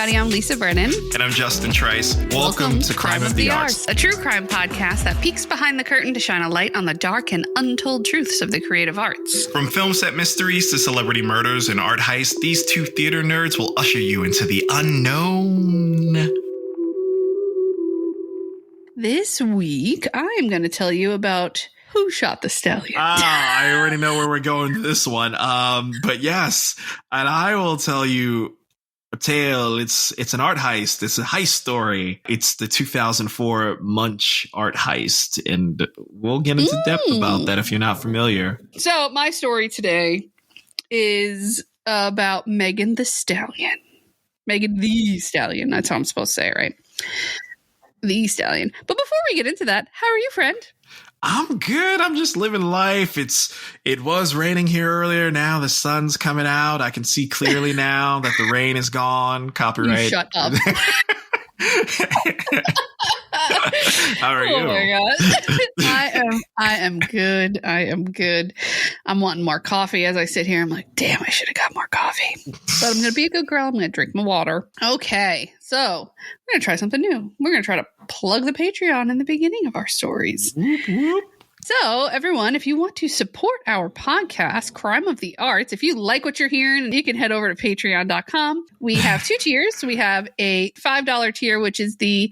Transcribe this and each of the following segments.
everybody. I'm Lisa Brennan. And I'm Justin Trice. Welcome to Crime of the Arts, a true crime podcast that peeks behind the curtain to shine a light on the dark and untold truths of the creative arts. From film set mysteries to celebrity murders and art heists, these two theater nerds will usher you into the unknown. This week, I am going to tell you about who shot the Stallion. I already know where we're going with this one. But yes, and I will tell you a tale. It's an art heist. It's a heist story. It's the 2004 Munch art heist, and we'll get into depth about that if you're not familiar. So my story today is about Megan the Stallion. Megan the Stallion. That's how I'm supposed to say it, right? The Stallion. But before we get into that, how are you, friend? I'm good. I'm just living life. It was raining here earlier. Now the sun's coming out. I can see clearly now that the rain is gone. Copyright. You shut up. How are you? Oh my god. I am good. I am good. I'm wanting more coffee as I sit here. I'm like, damn, I should have got more coffee. But I'm going to be a good girl. I'm going to drink my water. Okay. So we're going to try something new. We're going to try to plug the Patreon in the beginning of our stories. Whoop, whoop. So, everyone, if you want to support our podcast, Crime of the Arts, if you like what you're hearing, you can head over to patreon.com. We have two tiers. We have a $5 tier, which is the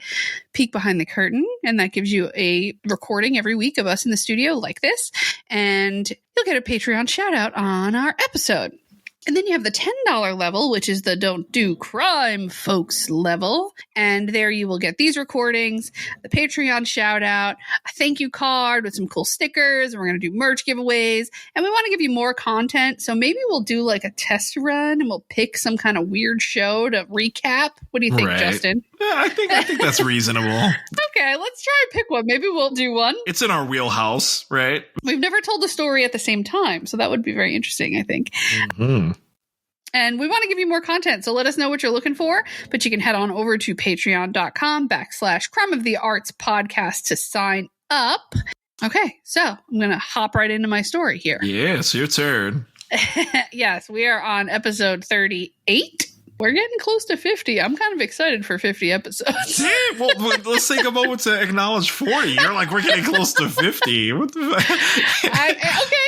peek behind the curtain, and that gives you a recording every week of us in the studio like this, and you'll get a Patreon shout out on our episode. And then you have the $10 level, which is the Don't Do Crime Folks level. And there you will get these recordings, the Patreon shout out, a thank you card with some cool stickers. We're going to do merch giveaways. And we want to give you more content. So maybe we'll do like a test run and we'll pick some kind of weird show to recap. What do you think, Justin? Yeah, I think that's reasonable. Okay, let's try and pick one. Maybe we'll do one. It's in our wheelhouse, right? We've never told the story at the same time. So that would be very interesting, I think. Mm-hmm. And we want to give you more content, so let us know what you're looking for. But you can head on over to patreon.com/Crime of the Arts podcast to sign up. Okay, so I'm going to hop right into my story here. Yes, your turn. Yes, we are on episode 38. We're getting close to 50. I'm kind of excited for 50 episodes. Damn, well, let's take a moment to acknowledge 40. You're like, we're getting close to 50. What the fuck? Okay,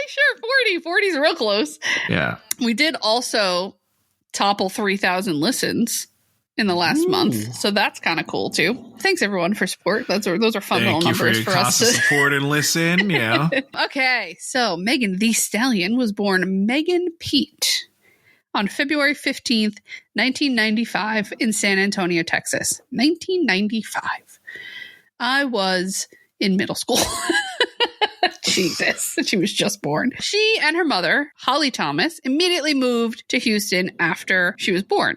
sure, 40. 40 is real close. Yeah. We did also topple 3,000 listens in the last month, so that's kind of cool too. Thanks everyone for support. Those are fun little numbers for us to support and listen. Yeah. Okay, so Megan the Stallion was born Megan Pete on February 15th, 1995 in San Antonio, Texas. 1995. I was in middle school. Jesus, she was just born. She and her mother, Holly Thomas, immediately moved to Houston after she was born.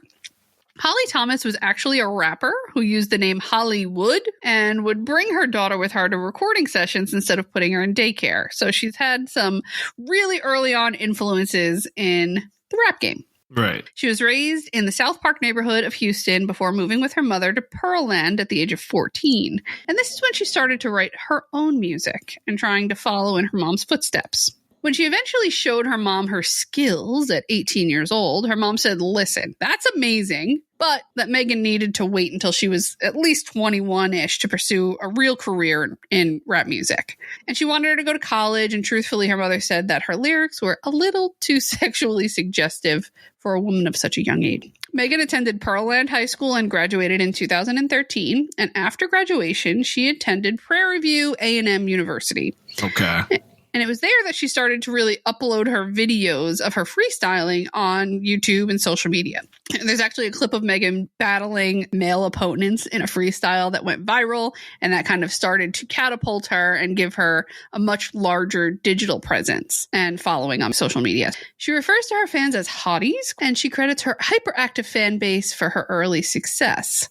Holly Thomas was actually a rapper who used the name Hollywood and would bring her daughter with her to recording sessions instead of putting her in daycare. So she's had some really early on influences in the rap game. Right. She was raised in the South Park neighborhood of Houston before moving with her mother to Pearland at the age of 14. And this is when she started to write her own music and trying to follow in her mom's footsteps. When she eventually showed her mom her skills at 18 years old, her mom said, listen, that's amazing, but that Megan needed to wait until she was at least 21-ish to pursue a real career in rap music. And she wanted her to go to college, and truthfully, her mother said that her lyrics were a little too sexually suggestive for a woman of such a young age. Megan attended Pearland High School and graduated in 2013, and after graduation, she attended Prairie View A&M University. Okay. And it was there that she started to really upload her videos of her freestyling on YouTube and social media. And there's actually a clip of Megan battling male opponents in a freestyle that went viral, and that kind of started to catapult her and give her a much larger digital presence and following on social media. She refers to her fans as hotties, and she credits her hyperactive fan base for her early success.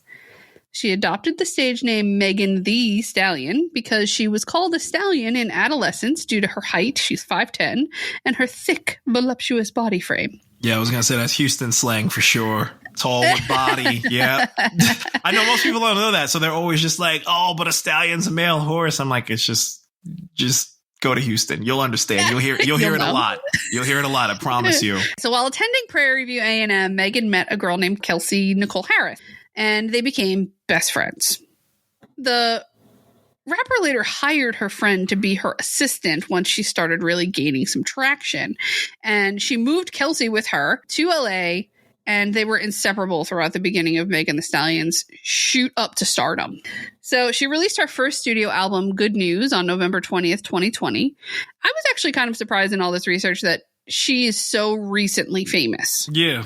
She adopted the stage name Megan the Stallion because she was called a stallion in adolescence due to her height, she's 5'10", and her thick, voluptuous body frame. Yeah, I was going to say that's Houston slang for sure. Tall with body, yeah. I know most people don't know that, so they're always just like, oh, but a stallion's a male horse. I'm like, it's just go to Houston. You'll understand. You'll hear it a lot. You'll hear it a lot. I promise you. So while attending Prairie View A&M, Megan met a girl named Kelsey Nicole Harris, and they became best friends. The rapper later hired her friend to be her assistant once she started really gaining some traction. And she moved Kelsey with her to LA, and they were inseparable throughout the beginning of Megan Thee Stallion's shoot up to stardom. So she released her first studio album, Good News, on November 20th, 2020. I was actually kind of surprised in all this research that she is so recently famous. Yeah.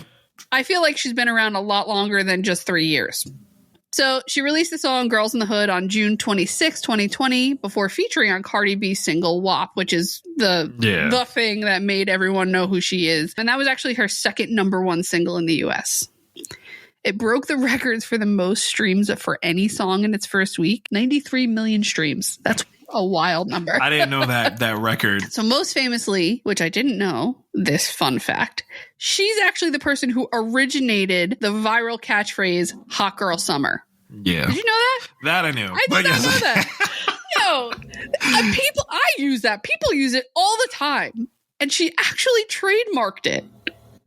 I feel like she's been around a lot longer than just 3 years. So she released the song Girls in the Hood on June 26, 2020, before featuring on Cardi B's single WAP, which is the thing that made everyone know who she is. And that was actually her second #1 single in the US. It broke the records for the most streams for any song in its first week, 93 million streams. That's a wild number. I didn't know that record. So most famously, which I didn't know, this fun fact, she's actually the person who originated the viral catchphrase, Hot Girl Summer. Yeah. Did you know that? That I knew. I did not know that. I use that. People use it all the time. And she actually trademarked it.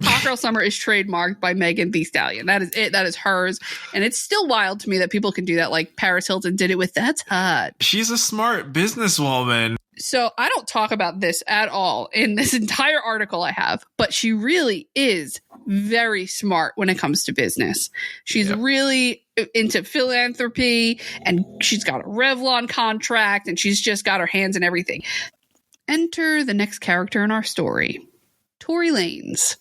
Hot Girl Summer is trademarked by Megan Thee Stallion. That is it. That is hers. And it's still wild to me that people can do that. Like Paris Hilton did it with That's Hot. She's a smart businesswoman. So I don't talk about this at all in this entire article I have, but she really is very smart when it comes to business. She's really into philanthropy, and she's got a Revlon contract, and she's just got her hands in everything. Enter the next character in our story. Tory Lanez.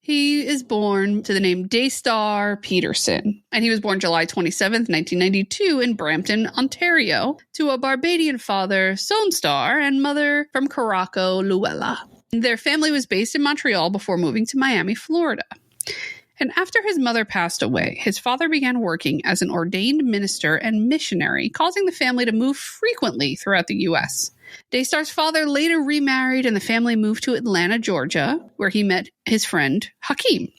He is born to the name Daystar Peterson, and he was born July 27th, 1992 in Brampton, Ontario, to a Barbadian father, Sonstar, and mother from Caraco, Luella. Their family was based in Montreal before moving to Miami, Florida. And after his mother passed away, his father began working as an ordained minister and missionary, causing the family to move frequently throughout the U.S. Daystar's father later remarried, and the family moved to Atlanta, Georgia, where he met his friend Hakeem.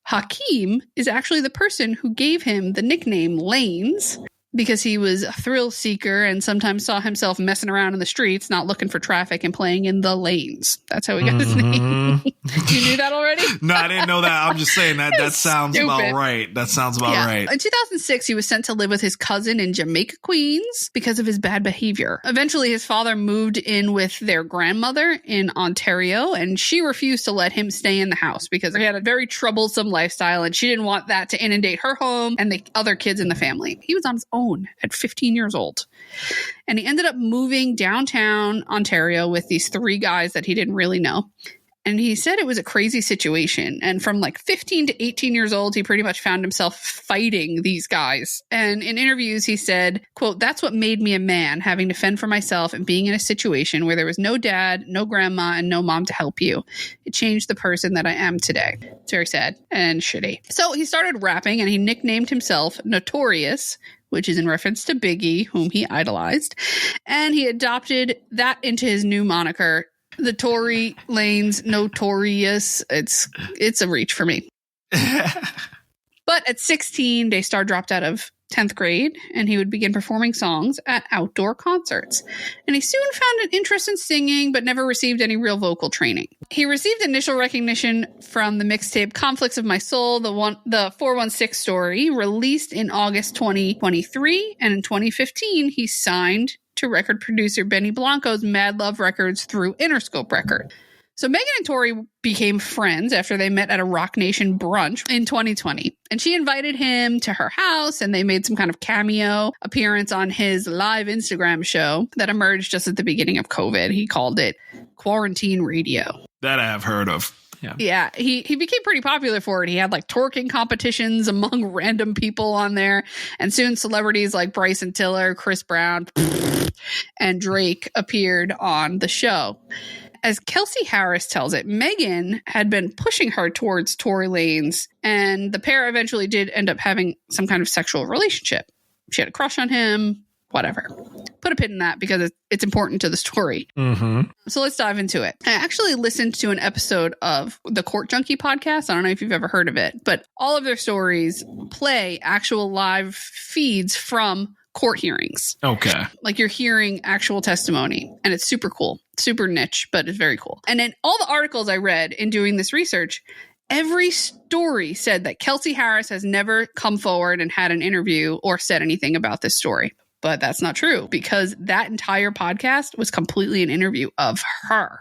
Hakeem is actually the person who gave him the nickname Lanes, because he was a thrill seeker and sometimes saw himself messing around in the streets, not looking for traffic and playing in the lanes. That's how he got his name. You knew that already? No, I didn't know that. I'm just saying that sounds about right. That sounds about right. In 2006, he was sent to live with his cousin in Jamaica, Queens, because of his bad behavior. Eventually, his father moved in with their grandmother in Ontario, and she refused to let him stay in the house because he had a very troublesome lifestyle, and she didn't want that to inundate her home and the other kids in the family. He was on his own at 15 years old. And he ended up moving downtown Ontario with these 3 guys that he didn't really know. And he said it was a crazy situation. And from like 15 to 18 years old, he pretty much found himself fighting these guys. And in interviews, he said, quote, "That's what made me a man, having to fend for myself and being in a situation where there was no dad, no grandma, and no mom to help you. It changed the person that I am today." It's very sad and shitty. So he started rapping, and he nicknamed himself Notorious, which is in reference to Biggie, whom he idolized. And he adopted that into his new moniker, the Tory Lanez Notorious. It's a reach for me. But at 16, Daystar dropped out of 10th grade, and he would begin performing songs at outdoor concerts. And he soon found an interest in singing, but never received any real vocal training. He received initial recognition from the mixtape Conflicts of My Soul, the 416 story, released in August 2023. And in 2015, he signed to record producer Benny Blanco's Mad Love Records through Interscope Record. So Megan and Tory became friends after they met at a Rock Nation brunch in 2020. And she invited him to her house, and they made some kind of cameo appearance on his live Instagram show that emerged just at the beginning of COVID. He called it Quarantine Radio. That I have heard of. Yeah, he became pretty popular for it. He had like twerking competitions among random people on there. And soon celebrities like Bryson Tiller, Chris Brown, and Drake appeared on the show. As Kelsey Harris tells it, Megan had been pushing her towards Tory Lanez, and the pair eventually did end up having some kind of sexual relationship. She had a crush on him, whatever. Put a pin in that because it's important to the story. Mm-hmm. So let's dive into it. I actually listened to an episode of the Court Junkie podcast. I don't know if you've ever heard of it, but all of their stories play actual live feeds from court hearings. Okay. Like you're hearing actual testimony, and it's super cool, super niche, but it's very cool. And in all the articles I read in doing this research, every story said that Kelsey Harris has never come forward and had an interview or said anything about this story. But that's not true, because that entire podcast was completely an interview of her.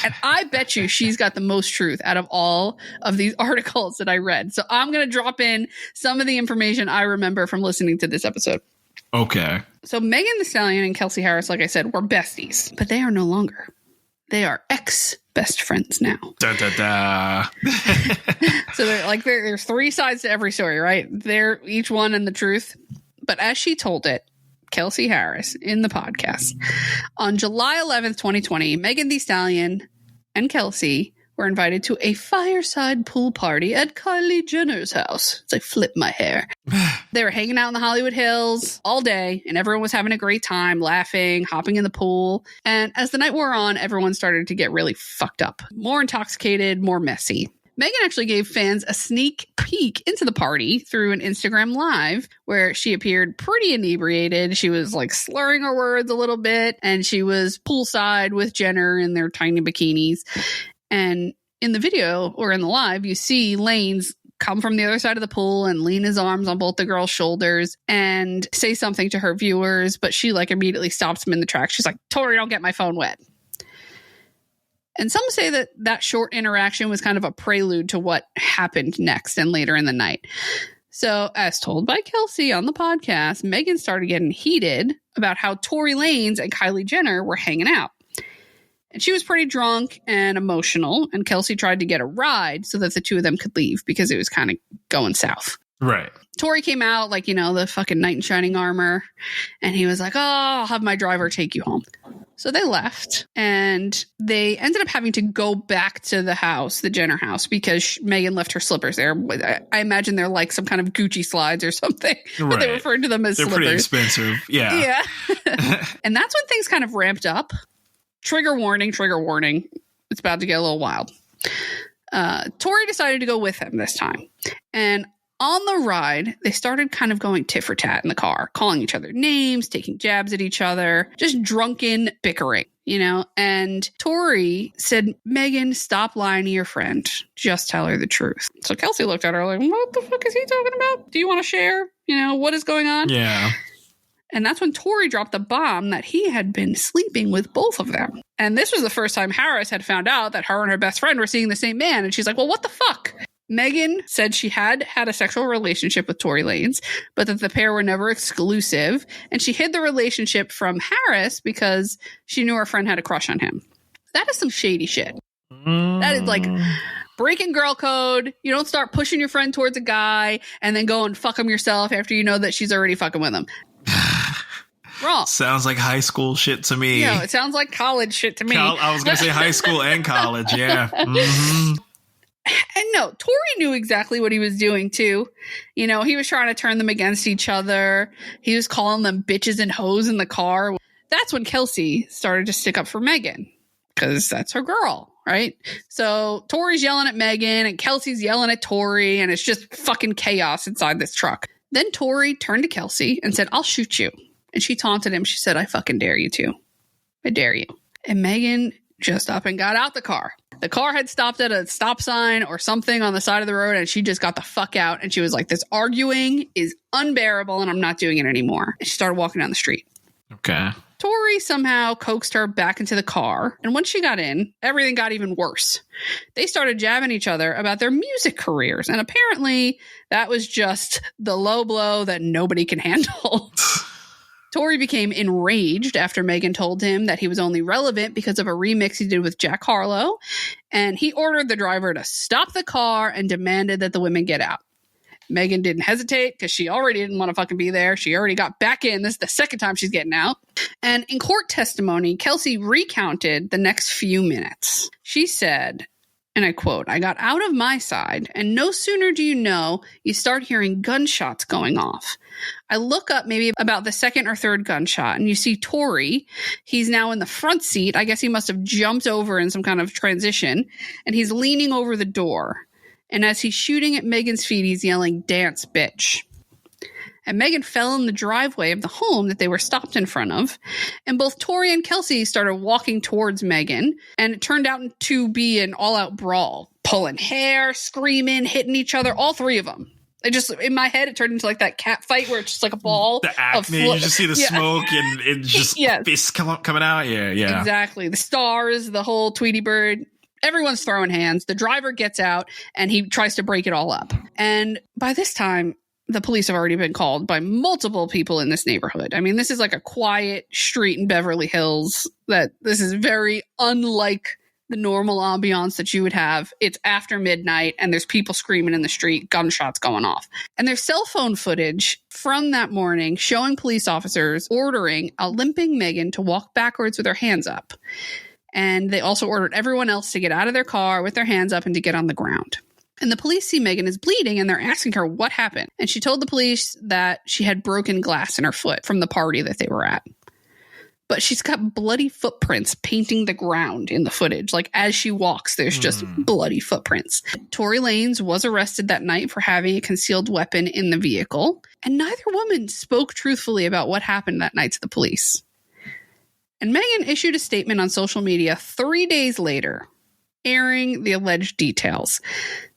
And I bet you she's got the most truth out of all of these articles that I read. So I'm going to drop in some of the information I remember from listening to this episode. Okay. So Megan Thee Stallion and Kelsey Harris, like I said, were besties, but they are no longer. They are ex-best friends now. Da, da, da. So there's three sides to every story, right? They're each one in the truth. But as she told it, Kelsey Harris in the podcast, on July 11th, 2020, Megan Thee Stallion and Kelsey were invited to a fireside pool party at Kylie Jenner's house. It's like flip my hair. They were hanging out in the Hollywood Hills all day, and everyone was having a great time, laughing, hopping in the pool. And as the night wore on, everyone started to get really fucked up. More intoxicated, more messy. Megan actually gave fans a sneak peek into the party through an Instagram Live where she appeared pretty inebriated. She was like slurring her words a little bit, and she was poolside with Jenner in their tiny bikinis. And in the video or in the live, you see Lanez come from the other side of the pool and lean his arms on both the girls' shoulders and say something to her viewers, but she like immediately stops him in the tracks. She's like, "Tori, don't get my phone wet." And some say that that short interaction was kind of a prelude to what happened next and later in the night. So, as told by Kelsey on the podcast, Megan started getting heated about how Tory Lanez and Kylie Jenner were hanging out. And she was pretty drunk and emotional, and Kelsey tried to get a ride so that the two of them could leave because it was kind of going south. Right. Tori came out like, the fucking knight in shining armor, and he was like, "Oh, I'll have my driver take you home." So they left, and they ended up having to go back to the house, the Jenner house, because Megan left her slippers there. I imagine they're like some kind of Gucci slides or something. Right. But they referred to them as they're slippers. Pretty expensive. Yeah. Yeah. And that's when things kind of ramped up. Trigger warning. It's about to get a little wild. Tori decided to go with him this time. And on the ride, they started kind of going tit for tat in the car, calling each other names, taking jabs at each other, just drunken bickering, And Tori said, "Megan, stop lying to your friend. Just tell her the truth." So Kelsey looked at her like, "What the fuck is he talking about? Do you want to share? What is going on?" Yeah. And that's when Tori dropped the bomb that he had been sleeping with both of them. And this was the first time Harris had found out that her and her best friend were seeing the same man. And she's like, "Well, what the fuck?" Megan said she had a sexual relationship with Tory Lanez, but that the pair were never exclusive. And she hid the relationship from Harris because she knew her friend had a crush on him. That is some shady shit. That is like breaking girl code. You don't start pushing your friend towards a guy and then go and fuck him yourself after you know that she's already fucking with him. Wrong. Sounds like high school shit to me. It sounds like college shit to me. I was going to say high school and college. Yeah. Mm-hmm. And no, Tori knew exactly what he was doing too. He was trying to turn them against each other. He was calling them bitches and hoes in the car. That's when Kelsey started to stick up for Megan, because that's her girl, right? So Tori's yelling at Megan and Kelsey's yelling at Tori, and it's just fucking chaos inside this truck. Then Tori turned to Kelsey and said, "I'll shoot you." And she taunted him. She said, "I fucking dare you to. I dare you." And Megan just up and got out the car. The car had stopped at a stop sign or something on the side of the road, and she just got the fuck out. And she was like, "This arguing is unbearable, and I'm not doing it anymore." And she started walking down the street. Okay. Tori somehow coaxed her back into the car. And once she got in, everything got even worse. They started jabbing each other about their music careers. And apparently that was just the low blow that nobody can handle. Tori became enraged after Megan told him that he was only relevant because of a remix he did with Jack Harlow, and he ordered the driver to stop the car and demanded that the women get out. Megan didn't hesitate because she already didn't want to fucking be there. She already got back in. This is the second time she's getting out. And in court testimony, Kelsey recounted the next few minutes. She said, and I quote, "I got out of my side, and no sooner do you know, you start hearing gunshots going off. I look up maybe about the second or third gunshot, and you see Tori. He's now in the front seat. I guess he must have jumped over in some kind of transition, and he's leaning over the door. And as he's shooting at Megan's feet, he's yelling, 'Dance, bitch.' and Megan fell in the driveway of the home that they were stopped in front of. And both Tori and Kelsey started walking towards Megan, and it turned out to be an all-out brawl, pulling hair, screaming, hitting each other, all three of them. It just, in my head, it turned into like that cat fight where it's just like a ball. The acne, you just see the smoke and it just fists coming out. Yeah. Exactly. The stars, the whole Tweety Bird. Everyone's throwing hands. The driver gets out and he tries to break it all up. And by this time, the police have already been called by multiple people in this neighborhood. I mean, this is like a quiet street in Beverly Hills. This is very unlike the normal ambiance that you would have. It's after midnight and there's people screaming in the street, gunshots going off. And there's cell phone footage from that morning showing police officers ordering a limping Megan to walk backwards with her hands up. And they also ordered everyone else to get out of their car with their hands up and to get on the ground. And the police see Megan is bleeding and they're asking her what happened. And she told the police that she had broken glass in her foot from the party that they were at. But she's got bloody footprints painting the ground in the footage. Like as she walks, there's just bloody footprints. Tory Lanez was arrested that night for having a concealed weapon in the vehicle. And neither woman spoke truthfully about what happened that night to the police. And Megan issued a statement on social media 3 days later, airing the alleged details.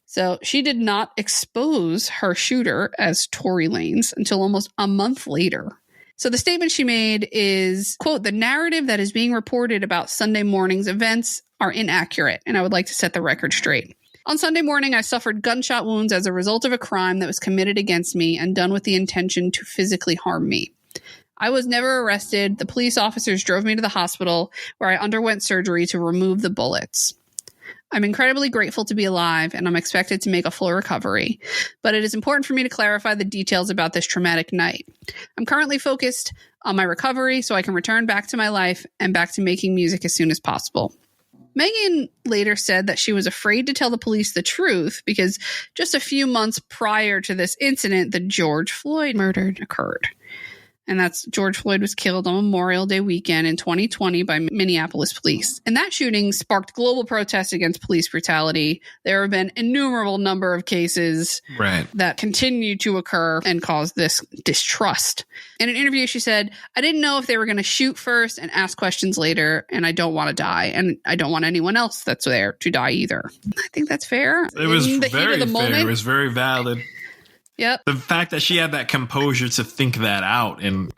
So she did not expose her shooter as Tory Lanez until almost a month later. So the statement she made is, quote, "The narrative that is being reported about Sunday morning's events are inaccurate, and I would like to set the record straight. On Sunday morning, I suffered gunshot wounds as a result of a crime that was committed against me and done with the intention to physically harm me. I was never arrested. The police officers drove me to the hospital where I underwent surgery to remove the bullets. I'm incredibly grateful to be alive, and I'm expected to make a full recovery, but it is important for me to clarify the details about this traumatic night. I'm currently focused on my recovery so I can return back to my life and back to making music as soon as possible." Megan later said that she was afraid to tell the police the truth because just a few months prior to this incident, the George Floyd murder occurred. And that's George Floyd was killed on Memorial Day weekend in 2020 by Minneapolis police. And that shooting sparked global protests against police brutality. There have been innumerable number of cases that continue to occur and cause this distrust. In an interview, she said, "I didn't know if they were going to shoot first and ask questions later, and I don't want to die. And I don't want anyone else that's there to die either." I think that's fair. It was very fair. It was very valid. Yep. The fact that she had that composure to think that out and,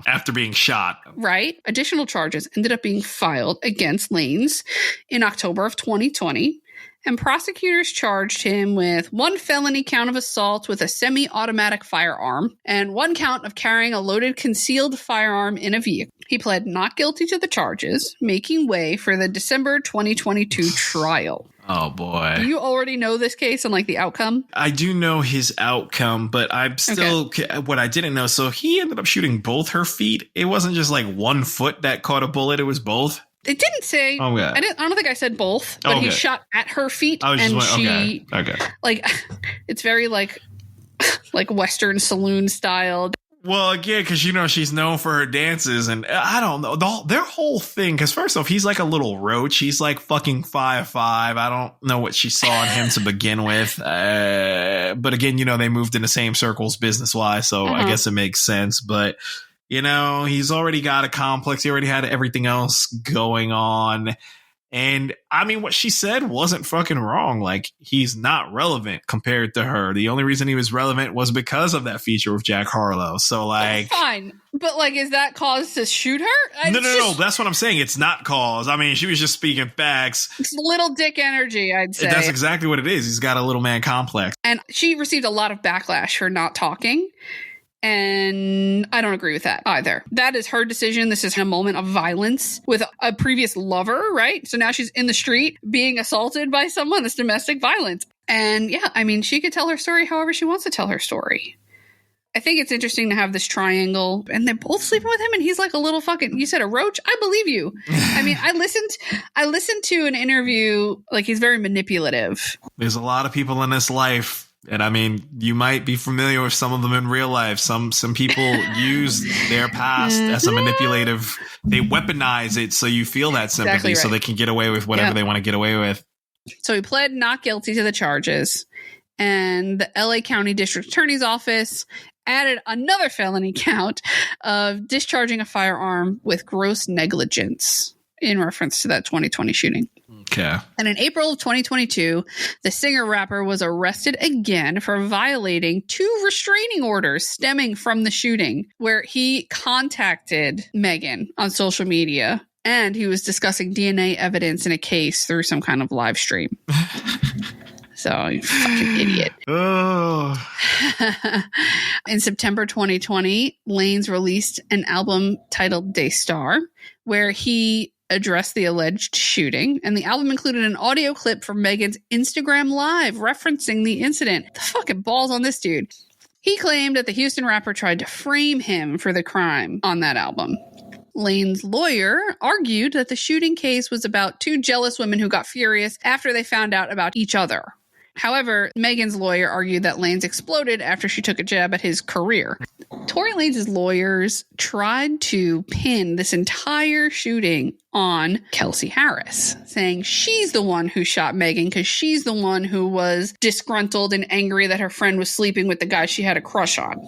after being shot. Right. Additional charges ended up being filed against Lanez in October of 2020. And prosecutors charged him with 1 felony count of assault with a semi-automatic firearm and 1 count of carrying a loaded concealed firearm in a vehicle. He pled not guilty to the charges, making way for the December 2022 trial. Oh, boy. Do you already know this case and the outcome? I do know his outcome, but I'm still what I didn't know. So he ended up shooting both her feet. It wasn't just 1 foot that caught a bullet. It was both. It didn't say. Oh, yeah. I don't think I said both, but he shot at her feet, and she it's very like Western saloon style. Well, again, because she's known for her dances, and I don't know their whole thing. Because first off, he's like a little roach. He's fucking 5'5". I don't know what she saw in him to begin with. But again, they moved in the same circles business wise, so I guess it makes sense. But he's already got a complex. He already had everything else going on. And I mean, what she said wasn't fucking wrong. He's not relevant compared to her. The only reason he was relevant was because of that feature with Jack Harlow. So fine. But is that cause to shoot her? No. That's what I'm saying. It's not cause. I mean, she was just speaking facts. It's little dick energy, I'd say. That's exactly what it is. He's got a little man complex. And she received a lot of backlash for not talking. And I don't agree with that either. That is her decision. This is a moment of violence with a previous lover, right? So now she's in the street being assaulted by someone. That's domestic violence. And yeah, I mean, she could tell her story however she wants to tell her story. I think it's interesting to have this triangle, and they're both sleeping with him, and he's like a little fucking, you said a roach? I believe you. I mean, I listened to an interview, he's very manipulative. There's a lot of people in this life. And I mean, you might be familiar with some of them in real life. Some people use their past as a manipulative. They weaponize it so you feel that sympathy, exactly right. So they can get away with whatever they want to get away with. So he pled not guilty to the charges. And the LA County District Attorney's Office added another felony count of discharging a firearm with gross negligence in reference to that 2020 shooting. Okay. And in April of 2022, the singer-rapper was arrested again for violating 2 restraining orders stemming from the shooting, where he contacted Megan on social media, and he was discussing DNA evidence in a case through some kind of live stream. So, you fucking idiot. Oh. In September 2020, Lanez released an album titled Daystar, where he addressed the alleged shooting, and the album included an audio clip from Megan's Instagram Live referencing the incident. The fucking balls on this dude. He claimed that the Houston rapper tried to frame him for the crime on that album. Lane's lawyer argued that the shooting case was about 2 jealous women who got furious after they found out about each other. However, Megan's lawyer argued that Lanez exploded after she took a jab at his career. Tory Lanez's lawyers tried to pin this entire shooting on Kelsey Harris, saying she's the one who shot Megan because she's the one who was disgruntled and angry that her friend was sleeping with the guy she had a crush on.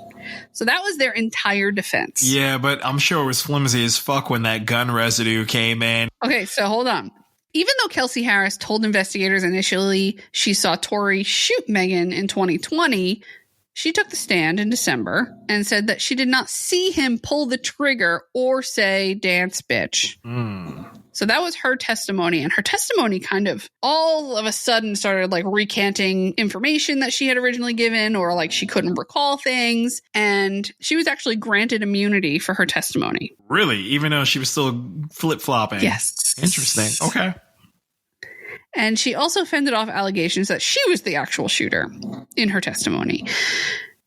So that was their entire defense. Yeah, but I'm sure it was flimsy as fuck when that gun residue came in. Okay, so hold on. Even though Kelsey Harris told investigators initially she saw Tory shoot Megan in 2020, she took the stand in December and said that she did not see him pull the trigger or say, "Dance, bitch." So that was her testimony. And her testimony kind of all of a sudden started like recanting information that she had originally given, or like she couldn't recall things. And she was actually granted immunity for her testimony. Really? Even though she was still flip-flopping? Yes. Interesting. Okay. And she also fended off allegations that she was the actual shooter in her testimony.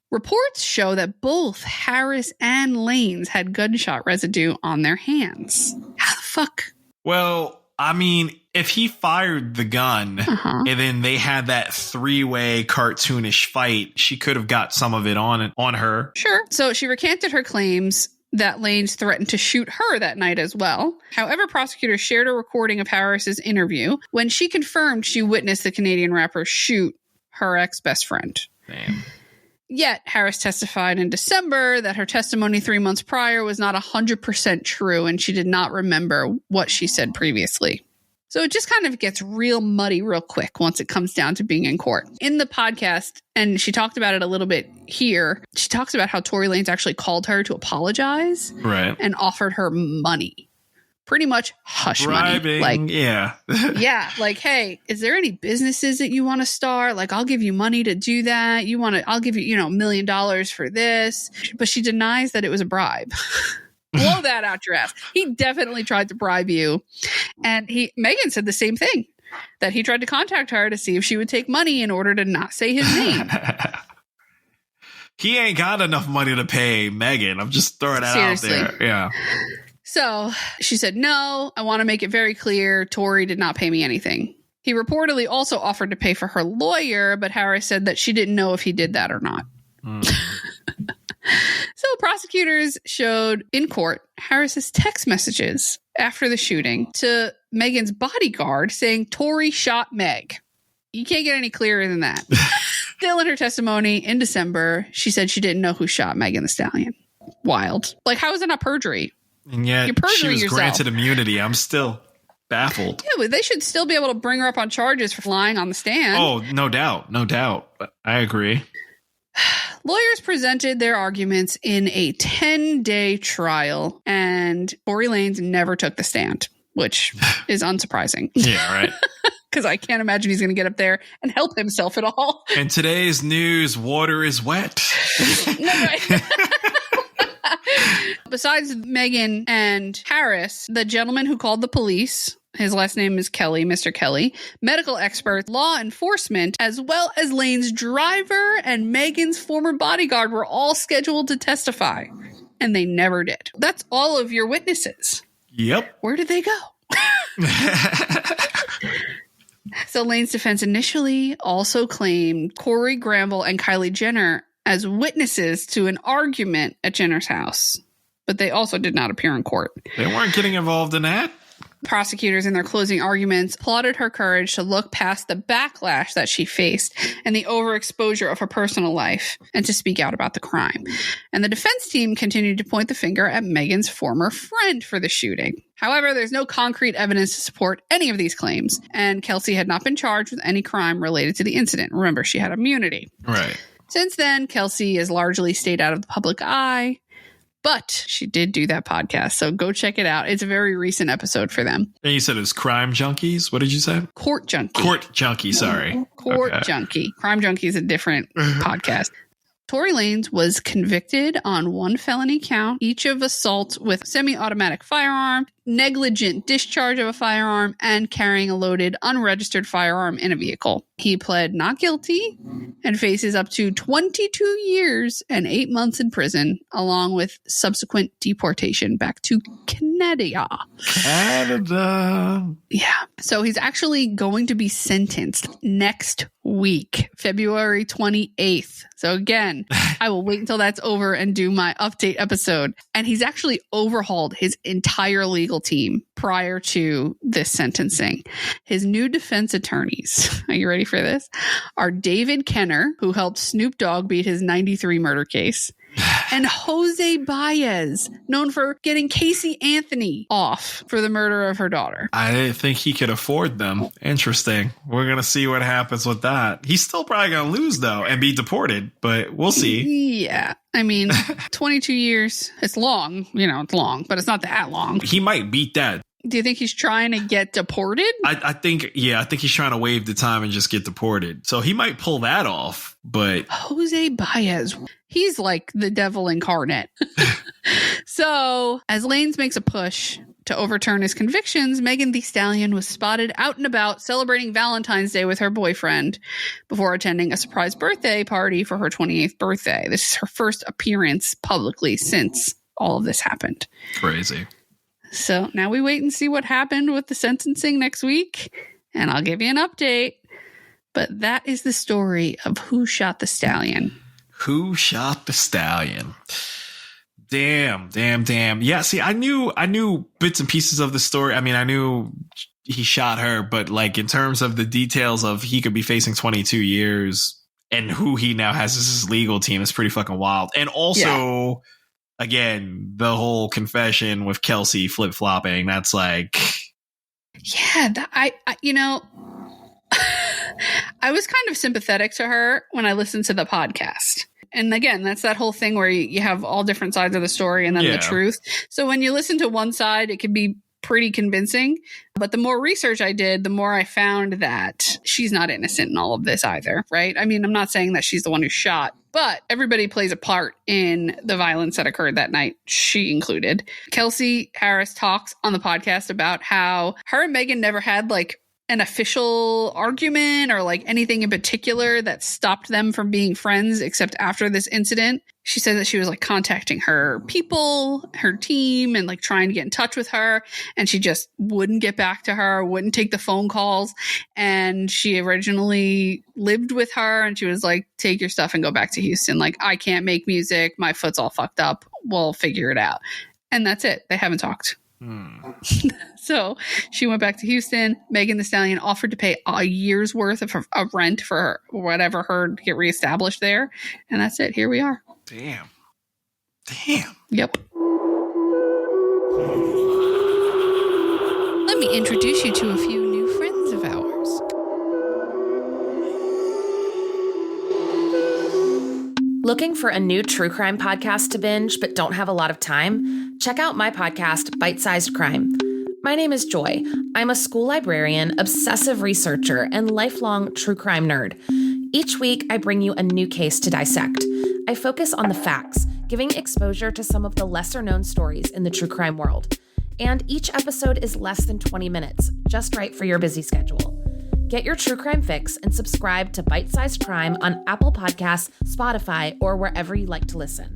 Reports show that both Harris and Lanez had gunshot residue on their hands. How the fuck? Well, I mean, if he fired the gun and then they had that 3-way cartoonish fight, she could have got some of it on her. Sure. So she recanted her claims that Lanez threatened to shoot her that night as well. However, prosecutors shared a recording of Harris's interview when she confirmed she witnessed the Canadian rapper shoot her ex-best friend. Damn. Yet, Harris testified in December that her testimony 3 months prior was not 100% true, and she did not remember what she said previously. So it just kind of gets real muddy real quick once it comes down to being in court. In the podcast, and she talked about it a little bit here, she talks about how Tory Lanez actually called her to apologize and offered her money. Pretty much hush money. Like, yeah. Yeah. Like, hey, is there any businesses that you want to start? Like, I'll give you money to do that. I'll give you, $1 million for this. But she denies that it was a bribe. Blow that out your ass. He definitely tried to bribe you. And Megan said the same thing, that he tried to contact her to see if she would take money in order to not say his name. He ain't got enough money to pay Megan. I'm just throwing that out there. Yeah. So she said, "No, I want to make it very clear. Tory did not pay me anything." He reportedly also offered to pay for her lawyer, but Harris said that she didn't know if he did that or not. So prosecutors showed in court Harris's text messages after the shooting to Megan's bodyguard saying Tory shot Meg. You can't get any clearer than that. Still in her testimony in December, she said she didn't know who shot Megan Thee Stallion. Wild. Like, how is it not perjury? And yet she was granted immunity. I'm still baffled. Yeah, but they should still be able to bring her up on charges for lying on the stand. Oh, no doubt. No doubt. I agree. Lawyers presented their arguments in a 10-day trial, and Tory Lanez never took the stand, which is unsurprising. Yeah, right. Because I can't imagine he's going to get up there and help himself at all. In today's news, water is wet. No, right. Besides Megan and Harris, the gentleman who called the police, his last name is Kelly, Mr. Kelly, medical experts, law enforcement, as well as Lane's driver and Megan's former bodyguard were all scheduled to testify. And they never did. That's all of your witnesses. Yep. Where did they go? So Lane's defense initially also claimed Corey Granville and Kylie Jenner as witnesses to an argument at Jenner's house, but they also did not appear in court. They weren't getting involved in that? Prosecutors in their closing arguments applauded her courage to look past the backlash that she faced and the overexposure of her personal life and to speak out about the crime. And the defense team continued to point the finger at Megan's former friend for the shooting. However, there's no concrete evidence to support any of these claims, and Kelsey had not been charged with any crime related to the incident. Remember, she had immunity. Right. Since then, Kelsey has largely stayed out of the public eye, but she did do that podcast, so go check it out. It's a very recent episode for them. And you said it was Crime Junkies? What did you say? Court Junkie. Court Junkie, sorry. Court Junkie. Crime Junkie is a different podcast. Tory Lanez was convicted on one felony count, each of assault with semi-automatic firearm, negligent discharge of a firearm, and carrying a loaded, unregistered firearm in a vehicle. He pled not guilty and faces up to 22 years and 8 months in prison, along with subsequent deportation back to Canada. Yeah. So he's actually going to be sentenced next week, February 28th. So again, I will wait until that's over and do my update episode. And he's actually overhauled his entire legal team prior to this sentencing. His new defense attorneys, are you ready for this? Are David Kenner, who helped Snoop Dogg beat his 93 murder case, and Jose Baez, known for getting Casey Anthony off for the murder of her daughter. I didn't think he could afford them. Interesting. We're going to see what happens with that. He's still probably going to lose, though, and be deported, but we'll see. Yeah. I mean, 22 years, it's long. You know, it's long, but it's not that long. He might beat that. Do you think he's trying to get deported? I think he's trying to waive the time and just get deported. So he might pull that off, but Jose Baez, he's like the devil incarnate. So as Lanez makes a push to overturn his convictions, Megan Thee Stallion was spotted out and about celebrating Valentine's Day with her boyfriend before attending a surprise birthday party for her 28th birthday. This is her first appearance publicly since all of this happened. Crazy. So now we wait and see what happened with the sentencing next week, and I'll give you an update. But that is the story of Who Shot the Stallion. Who Shot the Stallion? Damn. Yeah, see, I knew bits and pieces of the story. I mean, I knew he shot her, but like in terms of the details of he could be facing 22 years and who he now has as his legal team is pretty fucking wild. And also, again, the whole confession with Kelsey flip-flopping, that's like... Yeah, I you know, I was kind of sympathetic to her when I listened to the podcast. And again, that's that whole thing where you have all different sides of the story and then the truth. So when you listen to one side, it can be pretty convincing. But the more research I did, the more I found that she's not innocent in all of this either, right? I mean, I'm not saying that she's the one who shot, but everybody plays a part in the violence that occurred that night, she included. Kelsey Harris talks on the podcast about how her and Megan never had like an official argument or like anything in particular that stopped them from being friends, except after this incident. She said that she was like contacting her people, her team, and like trying to get in touch with her. And she just wouldn't get back to her, wouldn't take the phone calls. And she originally lived with her and she was like, take your stuff and go back to Houston. Like, I can't make music. My foot's all fucked up. We'll figure it out. And that's it. They haven't talked. So she went back to Houston. Megan Thee Stallion offered to pay a year's worth of rent for her, whatever, her to get reestablished there. And that's it. Here we are. Damn. Yep. Let me introduce you to a few new friends of ours. Looking for a new true crime podcast to binge but don't have a lot of time? Check out my podcast, Bite-Sized Crime. My name is Joy. I'm a school librarian, obsessive researcher, and lifelong true crime nerd. Each week, I bring you a new case to dissect. I focus on the facts, giving exposure to some of the lesser-known stories in the true crime world. And each episode is less than 20 minutes, just right for your busy schedule. Get your true crime fix and subscribe to Bite-Sized Crime on Apple Podcasts, Spotify, or wherever you like to listen.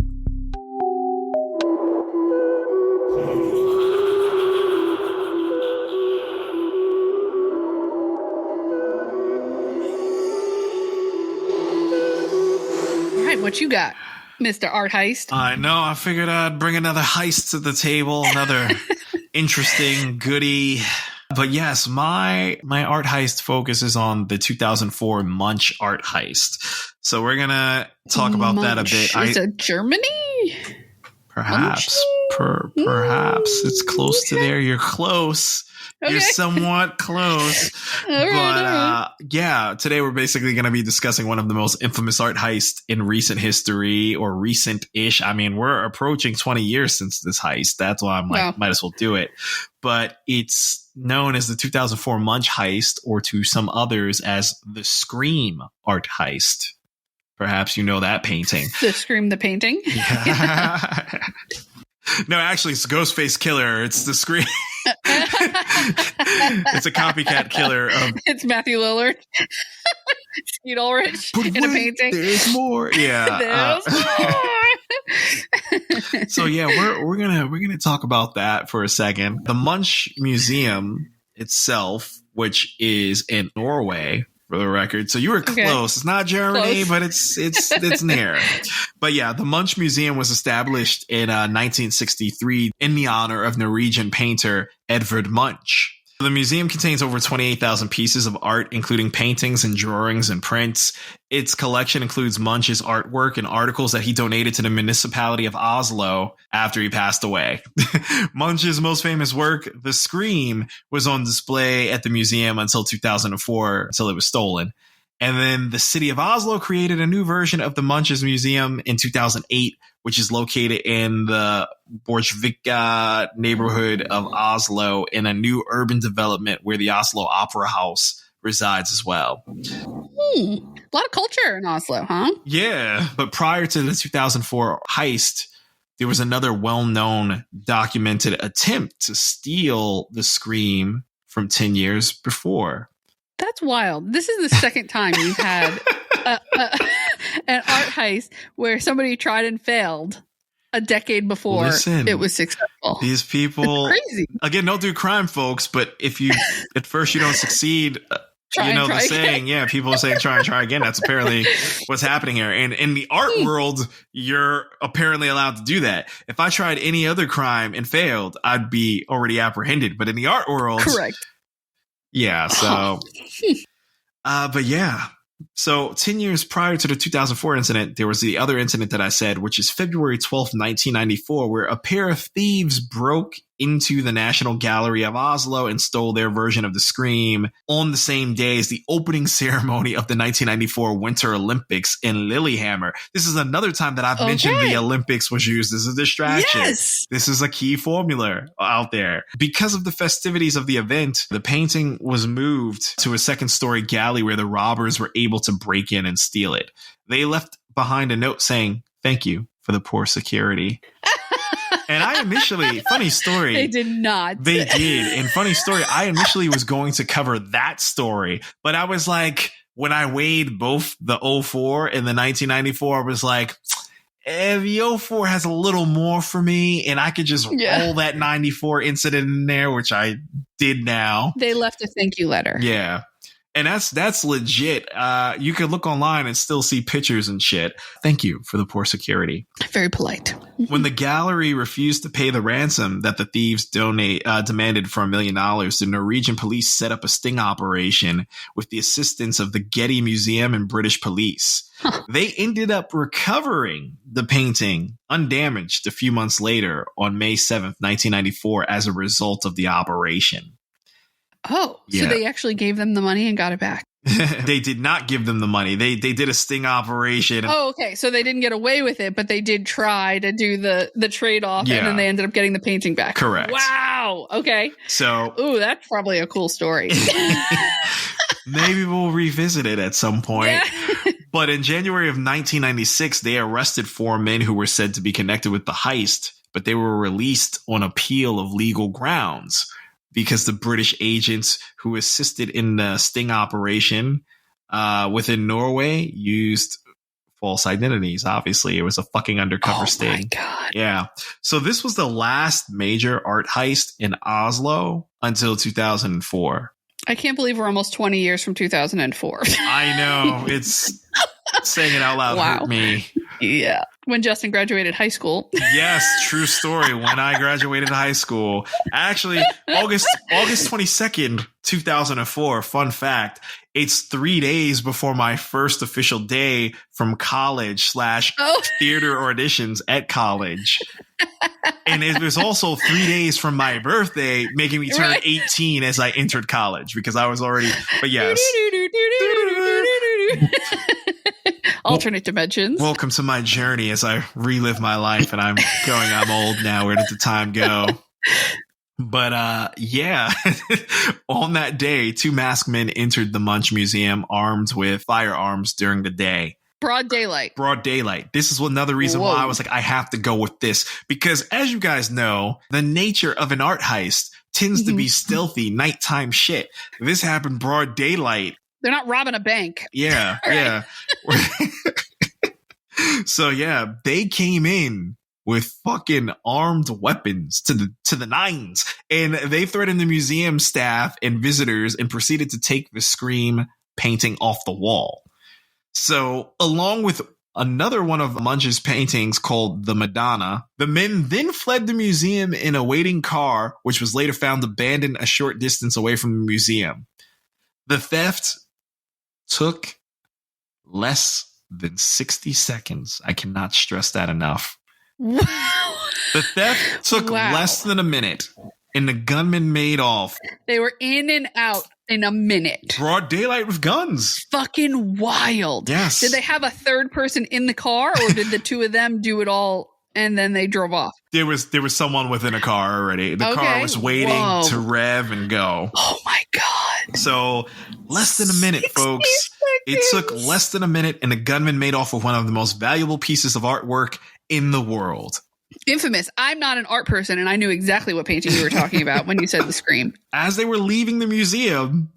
All right, what you got, Mr. Art Heist? I know. I figured I'd bring another heist to the table, interesting, goody. But yes, my art heist focuses on the 2004 Munch art heist. So we're gonna talk about that a bit. Is it Germany? Perhaps, perhaps it's close to there. You're close. Okay. You're somewhat close. Yeah, today we're basically going to be discussing one of the most infamous art heists in recent history, or recent-ish. I mean, we're approaching 20 years since this heist. That's why I'm like, might as well do it. But it's known as the 2004 Munch heist, or to some others as the Scream art heist. Perhaps you know that painting. The Scream, the painting? Yeah. No, actually, it's Ghostface Killer. It's the Scream. It's a copycat killer. It's Matthew Lillard. Skeet Ulrich in a painting. There's more. Yeah. There's more. So yeah, we're gonna talk about that for a second. The Munch Museum itself, which is in Norway, for the record. So you were close. It's not Germany, but it's near. But yeah, the Munch Museum was established in 1963 in the honor of Norwegian painter Edvard Munch. The museum contains over 28,000 pieces of art, including paintings and drawings and prints. Its collection includes Munch's artwork and articles that he donated to the municipality of Oslo after he passed away. Munch's most famous work, The Scream, was on display at the museum until 2004, until it was stolen. And then the city of Oslo created a new version of the Munch's Museum in 2008, which is located in the Borchvika neighborhood of Oslo in a new urban development where the Oslo Opera House resides as well. A lot of culture in Oslo, huh? Yeah, but prior to the 2004 heist, there was another well-known documented attempt to steal the Scream from 10 years before. That's wild. This is the second time you've had an art heist where somebody tried and failed a decade before it was successful. These people, crazy. Again, don't do crime, folks. But if you at first you don't succeed, try the saying, people are saying try and try again. That's apparently what's happening here. And in the art world, you're apparently allowed to do that. If I tried any other crime and failed, I'd be already apprehended. But in the art world, correct. Yeah. So, but yeah. So 10 years prior to the 2004 incident, there was the other incident that I said, which is February 12th, 1994, where a pair of thieves broke into the National Gallery of Oslo and stole their version of the Scream on the same day as the opening ceremony of the 1994 Winter Olympics in Lillehammer. This is another time that I've mentioned the Olympics was used as a distraction. Yes. This is a key formula out there. Because of the festivities of the event, the painting was moved to a second-story galley where the robbers were able to break in and steal it. They left behind a note saying, "Thank you for the poor security." And I initially, funny story. They did not. They did. And funny story, I initially was going to cover that story. But I was like, when I weighed both the 04 and the 1994, I was like, the 04 has a little more for me. And I could just roll that 94 incident in there, which I did now. They left a thank you letter. Yeah. And that's legit. You could look online and still see pictures and shit. Thank you for the poor security. Very polite. When the gallery refused to pay the ransom that the thieves demanded for $1 million, the Norwegian police set up a sting operation with the assistance of the Getty Museum and British police. They ended up recovering the painting undamaged a few months later on May 7th, 1994, as a result of the operation. Oh, so they actually gave them the money and got it back. They did not give them the money. They did a sting operation. Oh, okay. So they didn't get away with it, but they did try to do the trade-off, and then they ended up getting the painting back. Correct. Wow. Okay. So, that's probably a cool story. Maybe we'll revisit it at some point. Yeah. But in January of 1996, they arrested 4 men who were said to be connected with the heist, but they were released on appeal of legal grounds, because the British agents who assisted in the sting operation within Norway used false identities. Obviously, it was a fucking undercover sting. Oh my God. Yeah. So this was the last major art heist in Oslo until 2004. I can't believe we're almost 20 years from 2004. I know. It's saying it out loud hurt me. Yeah. When Justin graduated high school. Yes, true story. When I graduated high school. Actually, August 22nd, 2004, fun fact, it's 3 days before my first official day from college / theater auditions at college. And it was also 3 days from my birthday, making me turn 18 as I entered college because I was already, but yes. Alternate dimensions. Welcome to my journey as I relive my life, and I'm old now. Where did the time go? But yeah, on that day, 2 masked men entered the Munch Museum armed with firearms during the day. Broad daylight. This is another reason why I was like, I have to go with this. Because as you guys know, the nature of an art heist tends to be stealthy, nighttime shit. This happened broad daylight. They're not robbing a bank. Yeah, yeah. So yeah, they came in with fucking armed weapons to the nines, and they threatened the museum staff and visitors and proceeded to take the Scream painting off the wall. So along with another one of Munch's paintings called the Madonna, the men then fled the museum in a waiting car, which was later found abandoned a short distance away from the museum. The theft took less than 60 seconds. I cannot stress that enough. Wow. The theft took less than a minute, and the gunman made off. They were in and out in a minute. Broad daylight with guns. Fucking wild. Yes. Did they have a third person in the car, or did the two of them do it all and then they drove off? There was someone within a car already. The car was waiting to rev and go. Oh my God. So less than a minute, folks. It took less than a minute, and the gunman made off with one of the most valuable pieces of artwork in the world. Infamous. I'm not an art person, and I knew exactly what painting you were talking about when you said the Scream. As they were leaving the museum,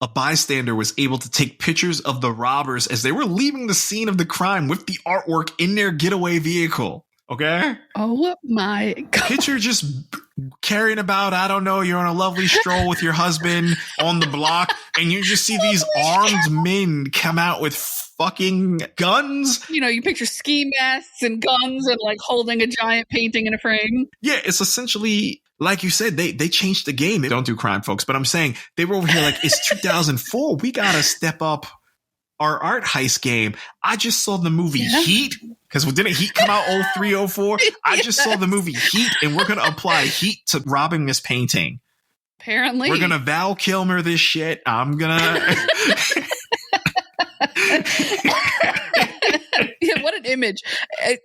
a bystander was able to take pictures of the robbers as they were leaving the scene of the crime with the artwork in their getaway vehicle. Okay? Oh my God. Picture just carrying about, I don't know, you're on a lovely stroll with your husband on the block, and you just see these armed men come out with fucking guns. You know, you picture ski masks and guns and like holding a giant painting in a frame. Yeah, it's essentially, like you said, they changed the game. They don't do crime, folks, but I'm saying they were over here like, it's 2004. We got to step up our art heist game. I just saw the movie Heat, because didn't Heat come out 03, 04? I just saw the movie Heat, and we're going to apply Heat to robbing this painting. Apparently. We're going to Val Kilmer this shit. I'm going to... Yeah, what an image.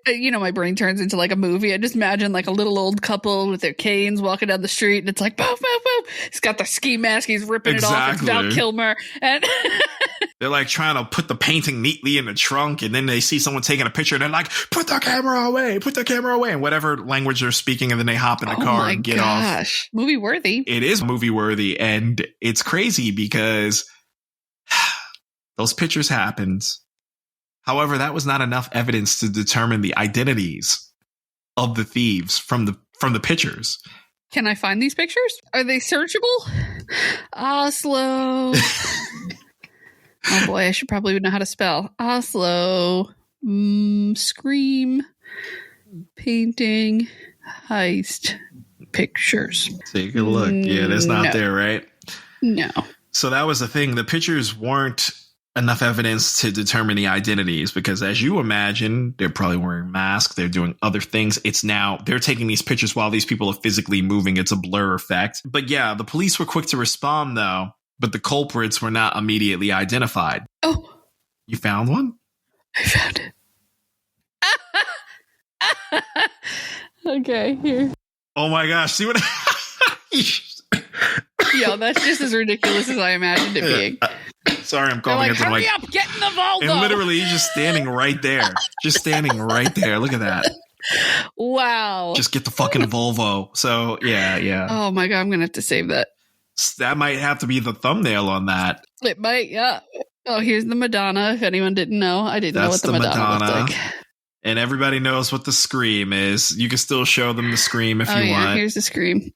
You know, my brain turns into like a movie. I just imagine like a little old couple with their canes walking down the street, and it's like, boom, boom, boom. He's got the ski mask. He's ripping it off. It's Val Kilmer. And they're like trying to put the painting neatly in the trunk, and then they see someone taking a picture, and they're like, put the camera away, in whatever language they're speaking, and then they hop in the car and get off. Movie worthy. It is movie worthy, and it's crazy because those pictures happened. However, that was not enough evidence to determine the identities of the thieves from the pictures. Can I find these pictures? Are they searchable? Oslo. Oh boy, I should probably know how to spell. Oslo. Scream. Painting. Heist. Pictures. Take a look. Yeah, that's not there, right? No. So that was the thing. The pictures weren't enough evidence to determine the identities, because as you imagine, they're probably wearing masks. They're doing other things. It's now they're taking these pictures while these people are physically moving. It's a blur effect. But yeah, the police were quick to respond though, but the culprits were not immediately identified. Oh, you found one? I found it. Okay, here. Oh my gosh. See what? Yo, that's just as ridiculous as I imagined it being. Sorry, I'm calling it. Hurry up, get in the Volvo. And literally, he's just standing right there. Look at that. Wow. Just get the fucking Volvo. So, yeah. Oh my God, I'm going to have to save that. That might have to be the thumbnail on that. It might, yeah. Oh, here's the Madonna. If anyone didn't know, I didn't know what the Madonna looked like. And everybody knows what the Scream is. You can still show them the Scream if you want. Here's the Scream.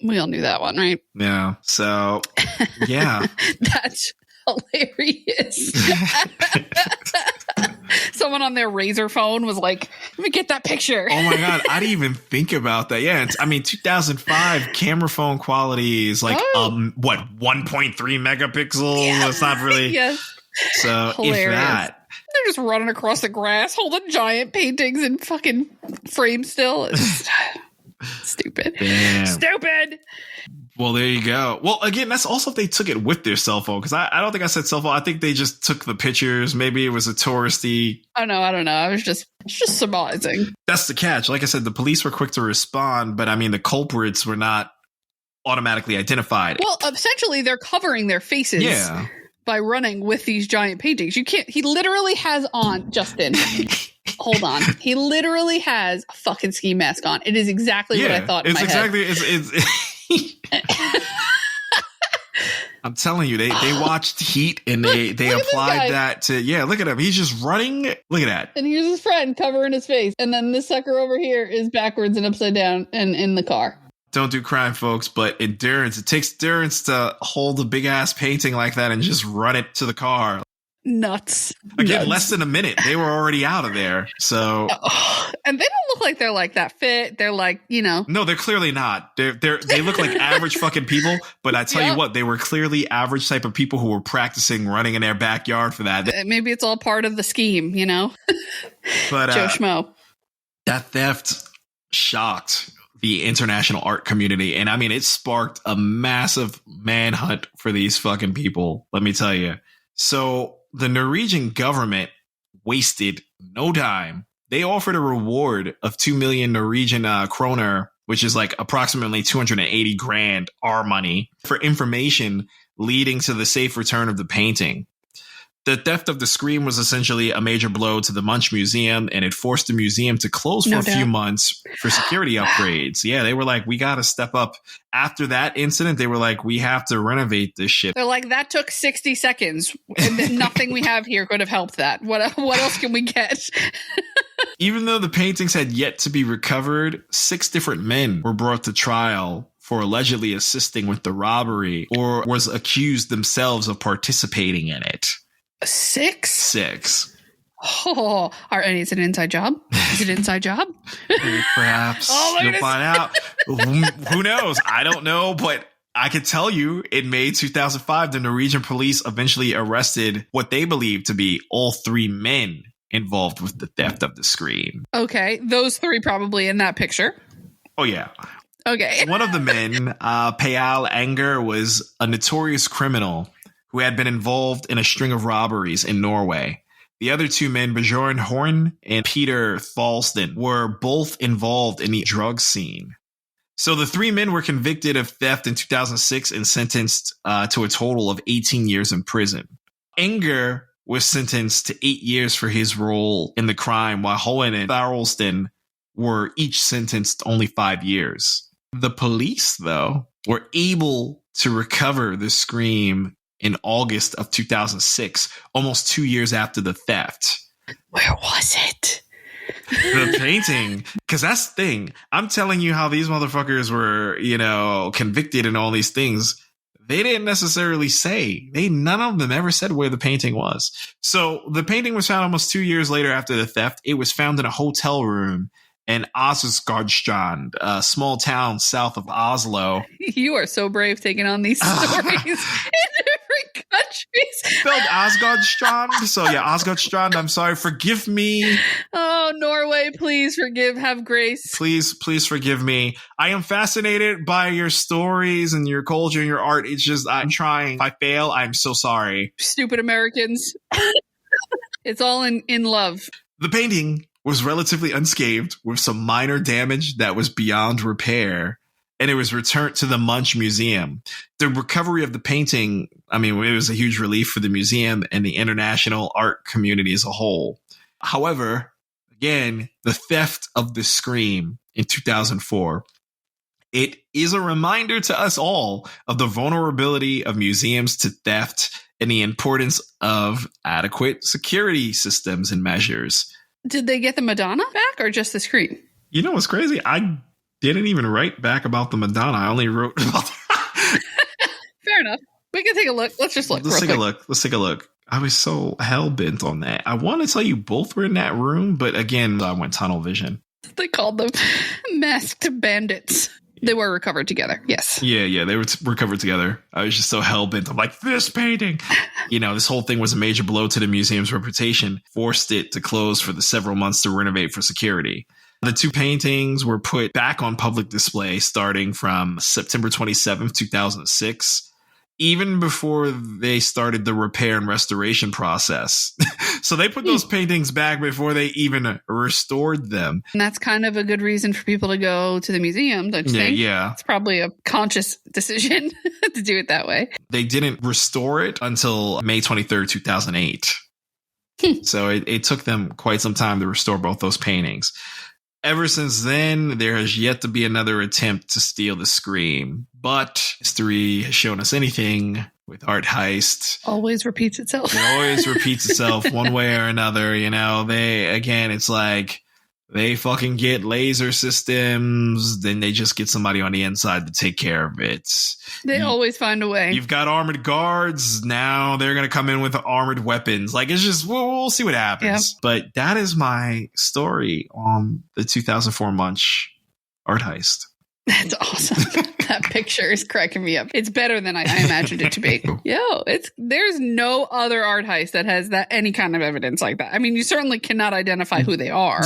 We all knew that one, right? Yeah. So, yeah. That's hilarious. Someone on their Razor phone was like, let me get that picture. Oh my God. I didn't even think about that. Yeah. 2005 camera phone quality is like, 1.3 megapixels. Yeah. That's not really. Yes. So Hilarious. if that. They're just running across the grass, holding giant paintings in fucking frames still. It's stupid. Damn. Stupid. Well, there you go. Well, again, that's also if they took it with their cell phone, because I don't think I said cell phone. I think they just took the pictures. Maybe it was a touristy. Oh, no, I don't know. I was just surmising. That's the catch. Like I said, the police were quick to respond, but I mean, the culprits were not automatically identified. Well, essentially, they're covering their faces. Yeah. By running with these giant paintings. You can't, he literally has on, Justin, hold on. He literally has a fucking ski mask on. It is exactly what I thought in my head. I'm telling you, they watched Heat and they applied that to, look at him. He's just running. Look at that. And here's his friend covering his face. And then this sucker over here is backwards and upside down and in the car. Don't do crime, folks, but endurance. It takes endurance to hold a big ass painting like that and just run it to the car. Nuts. Again, less than a minute. They were already out of there. So, and they don't look like they're like that fit. They're like, No, they're clearly not. They look like average fucking people. But I tell you what, they were clearly average type of people who were practicing running in their backyard for that. Maybe it's all part of the scheme, But Joe Schmo. That theft shocked the international art community. And I mean, it sparked a massive manhunt for these fucking people. Let me tell you. So the Norwegian government wasted no time. They offered a reward of 2 million Norwegian kroner, which is like approximately 280 grand our money, for information leading to the safe return of the painting. The theft of the scream was essentially a major blow to the Munch Museum, and it forced the museum to close for a few months for security upgrades. Yeah, they were like, we got to step up. After that incident, they were like, we have to renovate this shit. They're like, that took 60 seconds, and then nothing we have here could have helped that. What else can we get? Even though the paintings had yet to be recovered, 6 different men were brought to trial for allegedly assisting with the robbery or was accused themselves of participating in it. 6? 6. Oh, is it an inside job? Is it an inside job? Perhaps. You'll find out. Who knows? I don't know, but I can tell you in May 2005, the Norwegian police eventually arrested what they believed to be all 3 men involved with the theft of the screen. Okay. Those 3 probably in that picture. Oh, yeah. Okay. One of the men, Payal Anger, was a notorious criminal who had been involved in a string of robberies in Norway. The other 2 men, Bjorn Horn and Peter Thalsten, were both involved in the drug scene. So the 3 men were convicted of theft in 2006 and sentenced to a total of 18 years in prison. Anger was sentenced to 8 years for his role in the crime, while Horn and Thalsten were each sentenced to only 5 years. The police, though, were able to recover the scream in August of 2006, almost 2 years after the theft. Where was it? The painting, because that's the thing. I'm telling you how these motherfuckers were, convicted and all these things. They didn't necessarily say. None of them ever said where the painting was. So the painting was found almost 2 years later after the theft. It was found in a hotel room in Åsgårdstrand, a small town south of Oslo. You are so brave taking on these stories in different countries. Spelled Åsgårdstrand. So yeah, Åsgårdstrand. I'm sorry. Forgive me. Oh, Norway, please forgive. Have grace. Please forgive me. I am fascinated by your stories and your culture and your art. It's just, I'm trying. If I fail, I'm so sorry. Stupid Americans. It's all in love. The painting was relatively unscathed with some minor damage that was beyond repair, and it was returned to the Munch Museum. The recovery of the painting, it was a huge relief for the museum and the international art community as a whole. However, again, the theft of the scream in 2004, it is a reminder to us all of the vulnerability of museums to theft and the importance of adequate security systems and measures. Did they get the Madonna back or just the screen? You know what's crazy? I didn't even write back about the Madonna. I only wrote about Fair enough. We can take a look. Let's just look. Let's take a look. I was so hell-bent on that. I want to tell you both were in that room, but again, I went tunnel vision. They called them masked bandits. They were recovered together. Yes. Yeah, they were recovered together. I was just so hell-bent. I'm like, this painting. This whole thing was a major blow to the museum's reputation, forced it to close for the several months to renovate for security. The two paintings were put back on public display starting from September 27th, 2006. Even before they started the repair and restoration process. So they put those paintings back before they even restored them. And that's kind of a good reason for people to go to the museum, don't you think? Yeah. It's probably a conscious decision to do it that way. They didn't restore it until May 23rd, 2008. So it took them quite some time to restore both those paintings. Ever since then, there has yet to be another attempt to steal the Scream. But history has shown us anything with art heist. Always repeats itself. It always repeats itself one way or another. It's like they fucking get laser systems. Then they just get somebody on the inside to take care of it. They always find a way. You've got armored guards. Now they're going to come in with armored weapons. Like, it's just, we'll see what happens. Yep. But that is my story on the 2004 Munch art heist. That's awesome. That picture is cracking me up. It's better than I imagined it to be. There's no other art heist that has any kind of evidence like that. I mean, you certainly cannot identify who they are,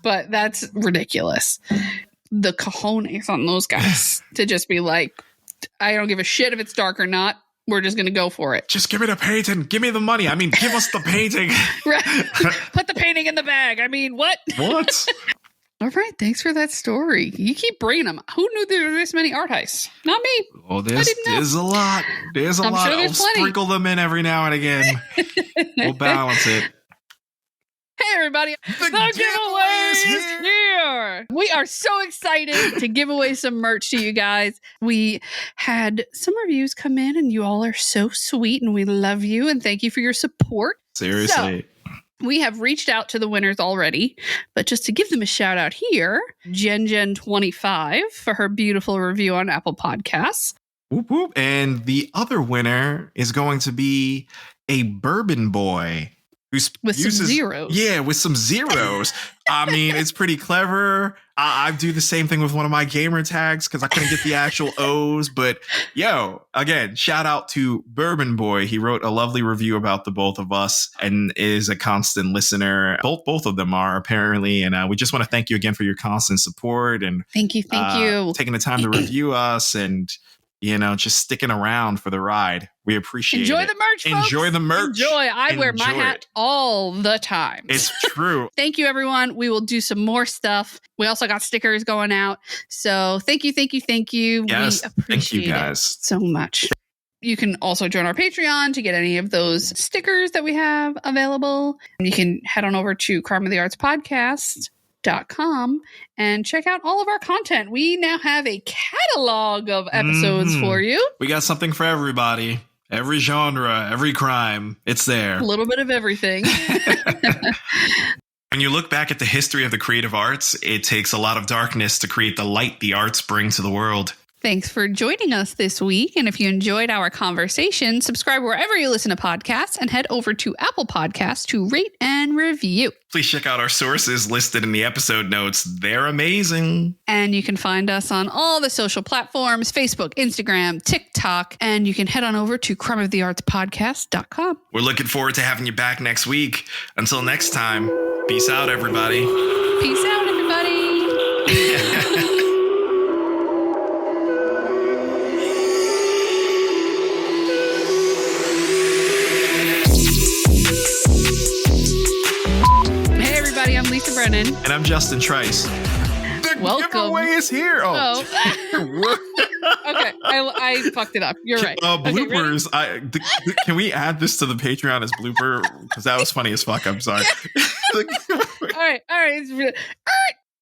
but that's ridiculous. The cojones on those guys to just be like, I don't give a shit if it's dark or not. We're just going to go for it. Just give me the painting. Give me the money. I mean, give us the painting. Right. Put the painting in the bag. I mean, what? What? All right. Thanks for that story. You keep bringing them. Who knew there were this many art heists? Not me. Oh, there's a lot. There's a lot. Sure I'll sprinkle them in every now and again. We'll balance it. Hey, everybody. The giveaway is here. We are so excited to give away some merch to you guys. We had some reviews come in, and you all are so sweet, and we love you, and thank you for your support. Seriously. So, we have reached out to the winners already, but just to give them a shout out here, Gen25 for her beautiful review on Apple Podcasts. Whoop, whoop. And the other winner is going to be a bourbon boy. With some zeros. Yeah, with some zeros. I mean, it's pretty clever. I do the same thing with one of my gamer tags because I couldn't get the actual O's. But again, shout out to Bourbon Boy. He wrote a lovely review about the both of us and is a constant listener. Both of them are apparently. And we just want to thank you again for your constant support. And thank you. Taking the time to review us and just sticking around for the ride. We appreciate it. Enjoy the merch, folks. Enjoy the merch. I wear my hat all the time. It's true. Thank you, everyone. We will do some more stuff. We also got stickers going out. So thank you. Yes, we appreciate thank you guys so much. You can also join our Patreon to get any of those stickers that we have available. You can head on over to crimeoftheartspodcast.com and check out all of our content. We now have a catalog of episodes for you. We got something for everybody. Every genre, every crime, it's there. A little bit of everything. When you look back at the history of the creative arts, it takes a lot of darkness to create the light the arts bring to the world. Thanks for joining us this week. And if you enjoyed our conversation, subscribe wherever you listen to podcasts and head over to Apple Podcasts to rate and review. Please check out our sources listed in the episode notes. They're amazing. And you can find us on all the social platforms, Facebook, Instagram, TikTok, and you can head on over to crimeoftheartspodcast.com. We're looking forward to having you back next week. Until next time, peace out, everybody. Peace out, everybody. I'm Lisa Brennan. And I'm Justin Trice. The giveaway is here. Oh. Okay. I fucked it up. You're right. Bloopers. Okay, can we add this to the Patreon as blooper? Because that was funny as fuck. I'm sorry. All right.